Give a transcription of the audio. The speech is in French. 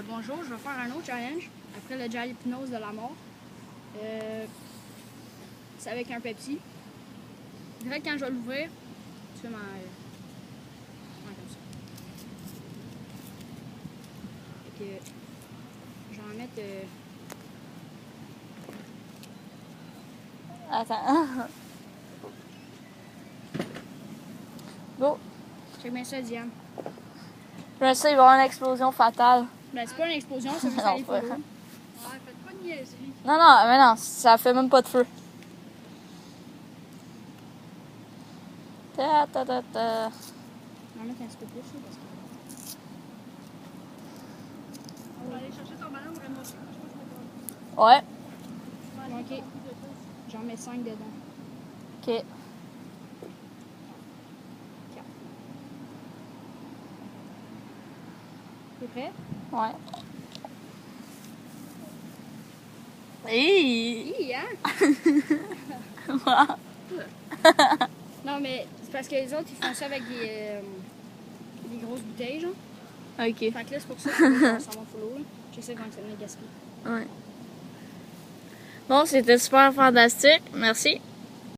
Bonjour, je vais faire un autre challenge après le jalapeno de la mort. C'est avec un Pepsi. Direct quand je vais l'ouvrir, tu vas m'en... comme ça. Fait que je vais en mettre... Attends. Go. Check bien ça, Diane. Je sais, il va y avoir une explosion fatale. Ben, c'est pas une explosion, c'est juste Non, aller c'est pour vrai. l'eau. Ouais, faites pas de niaiserie. Non, non, mais non, ça fait même pas de feu. Ta ta ta ta. On va en mettre un petit peu plus, là, parce que... On va aller chercher ton ballon vraiment. Ouais. Ok. J'en mets 5 dedans. Ok. T'es prêt? Ouais. Hey! Hi, hein? Non, mais c'est parce que les autres, ils font ça avec des grosses bouteilles, genre. Ok. Fait que là, c'est pour ça que ça va full l'eau, là. J'essaie de ça me gaspille. Ouais. Bon, c'était super fantastique. Merci.